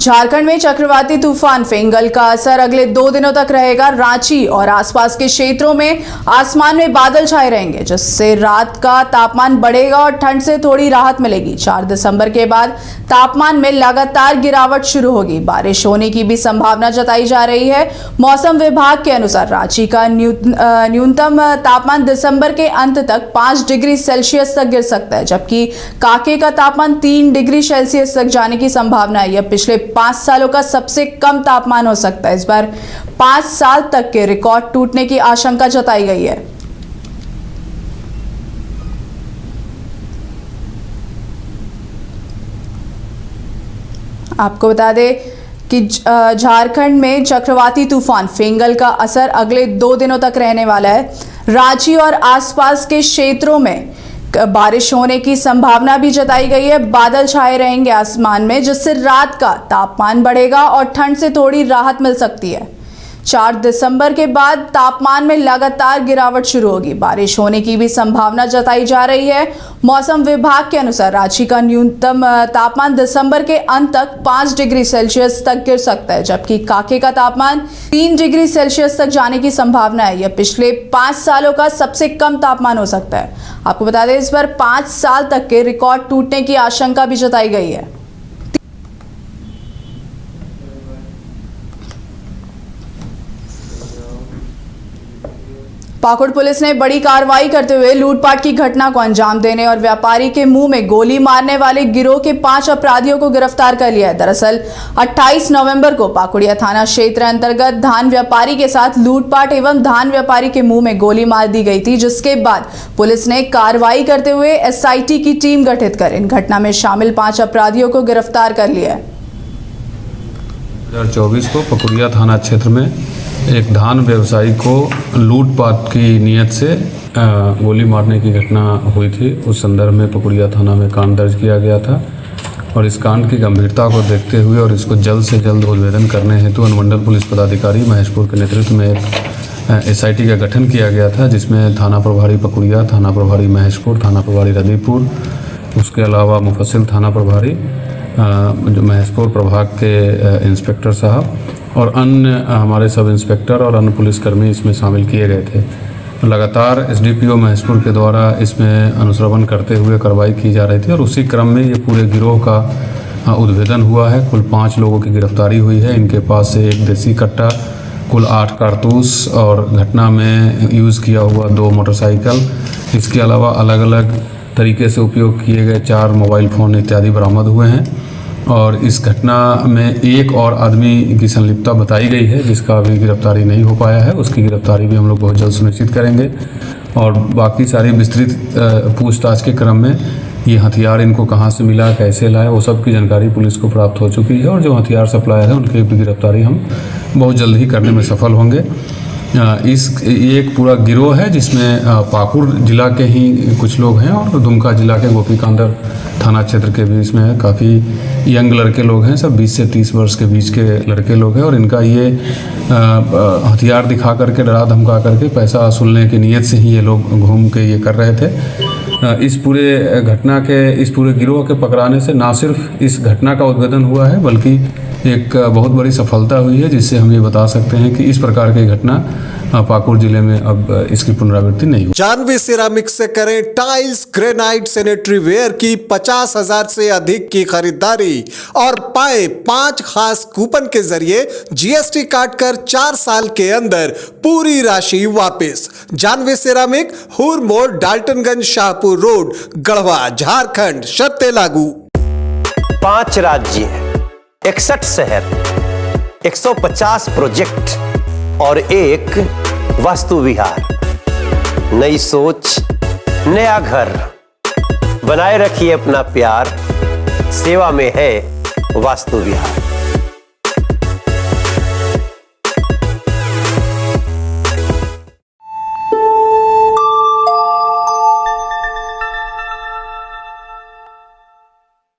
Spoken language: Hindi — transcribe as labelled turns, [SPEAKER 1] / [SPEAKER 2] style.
[SPEAKER 1] झारखंड में चक्रवाती तूफान फेंगल का असर अगले 2 दिनों तक रहेगा। रांची और आसपास के क्षेत्रों में आसमान में बादल छाए रहेंगे, जिससे रात का तापमान बढ़ेगा और ठंड से थोड़ी राहत मिलेगी। 4 दिसंबर के बाद तापमान में लगातार गिरावट शुरू होगी। बारिश होने की भी संभावना जताई जा रही है। मौसम विभाग के अनुसार रांची का न्यूनतम तापमान दिसंबर के अंत तक 5 डिग्री सेल्सियस तक गिर सकता है, जबकि कांके का तापमान 3 डिग्री सेल्सियस तक जाने की संभावना है। यह पिछले 5 सालों का सबसे कम तापमान हो सकता है। इस बार 5 साल तक के रिकॉर्ड टूटने की आशंका जताई गई है। आपको बता दें कि झारखंड में चक्रवाती तूफान फेंगल का असर अगले 2 दिनों तक रहने वाला है। रांची और आसपास के क्षेत्रों में बारिश होने की संभावना भी जताई गई है। बादल छाए रहेंगे आसमान में, जिससे रात का तापमान बढ़ेगा और ठंड से थोड़ी राहत मिल सकती है। 4 दिसंबर के बाद तापमान में लगातार गिरावट शुरू होगी। बारिश होने की भी संभावना जताई जा रही है। मौसम विभाग के अनुसार रांची का न्यूनतम तापमान दिसंबर के अंत तक 5 डिग्री सेल्सियस तक गिर सकता है, जबकि कांके का तापमान 3 डिग्री सेल्सियस तक जाने की संभावना है। यह पिछले 5 सालों का सबसे कम तापमान हो सकता है। आपको बता दें, इस बार 5 साल तक के रिकॉर्ड टूटने की आशंका भी जताई गई है। पाकुड़ पुलिस ने बड़ी कार्रवाई करते हुए लूटपाट की घटना को अंजाम देने और व्यापारी के मुंह में गोली मारने वाले गिरोह के 5 अपराधियों को गिरफ्तार कर लिया है। दरअसल 28 नवंबर को पाकुड़िया थाना क्षेत्र अंतर्गत धान व्यापारी के साथ लूटपाट एवं धान व्यापारी के मुंह में गोली मार दी गई थी, जिसके बाद पुलिस ने कार्रवाई करते हुए SIT की टीम गठित कर इन घटना में शामिल 5 अपराधियों को गिरफ्तार कर लिया है।
[SPEAKER 2] 2024 को पकुड़िया थाना क्षेत्र में एक धान व्यवसायी को लूटपाट की नीयत से गोली मारने की घटना हुई थी। उस संदर्भ में पकुड़िया थाना में कांड दर्ज किया गया था और इस कांड की गंभीरता को देखते हुए और इसको जल्द से जल्द उद्भेदन करने हेतु अनुमंडल पुलिस पदाधिकारी महेशपुर के नेतृत्व में एक SIT का गठन किया गया था, जिसमें थाना प्रभारी पकुड़िया, थाना प्रभारी महेशपुर, थाना प्रभारी रदीपुर, उसके अलावा मुफस्सिल थाना प्रभारी जो महेशपुर प्रभाग के इंस्पेक्टर साहब और अन्य हमारे सब इंस्पेक्टर और अन्य पुलिसकर्मी इसमें शामिल किए गए थे। लगातार SDPO महेशपुर के द्वारा इसमें अनुश्रवण करते हुए कार्रवाई की जा रही थी और उसी क्रम में ये पूरे गिरोह का उद्भेदन हुआ है। कुल 5 लोगों की गिरफ्तारी हुई है। इनके पास से एक देसी कट्टा, कुल 8 कारतूस और घटना में यूज़ किया हुआ 2 मोटरसाइकिल, इसके अलावा अलग अलग तरीके से उपयोग किए गए 4 मोबाइल फ़ोन इत्यादि बरामद हुए हैं। और इस घटना में एक और आदमी की संलिप्तता बताई गई है, जिसका अभी गिरफ्तारी नहीं हो पाया है। उसकी गिरफ्तारी भी हम लोग बहुत जल्द सुनिश्चित करेंगे और बाकी सारी विस्तृत पूछताछ के क्रम में ये हथियार इनको कहाँ से मिला, कैसे लाया, वो सब की जानकारी पुलिस को प्राप्त हो चुकी है और जो हथियार सप्लायर है उनकी भी गिरफ्तारी हम बहुत जल्द ही करने में सफल होंगे। ये एक पूरा गिरोह है जिसमें पाकुड़ जिला के ही कुछ लोग हैं और दुमका जिला के गोपीकांदर थाना क्षेत्र के भी इसमें काफ़ी यंग लड़के लोग हैं। सब 20 से 30 वर्ष के बीच के लड़के लोग हैं और इनका ये हथियार दिखा करके, डरा धमका करके पैसा वसूलने की नीयत से ही ये लोग घूम के ये कर रहे थे। इस पूरे घटना के, इस पूरे गिरोह के पकड़ाने से ना सिर्फ इस घटना का उद्भेदन हुआ है, बल्कि एक बहुत बड़ी सफलता हुई है, जिससे हम ये बता सकते हैं कि इस प्रकार की घटना पाकुड़ जिले में अब इसकी पुनरावृत्ति नहीं हुई।
[SPEAKER 3] जानवी सिरामिक्स से करें टाइल्स, ग्रेनाइट, सैनिटरी वेयर की 50,000 से अधिक की खरीदारी और पाए 5 खास कूपन के जरिए GST काटकर 4 साल के अंदर पूरी राशि वापस। जानवी सिरामिक, हुर मोड़, डाल्टनगंज, शाहपुर रोड, गढ़वा, झारखंड। शर्तें लागू।
[SPEAKER 4] 5 राज्य, 61 शहर, 150 प्रोजेक्ट और एक वास्तु विहार। नई सोच, नया घर। बनाए रखिए अपना प्यार, सेवा में है वास्तु विहार।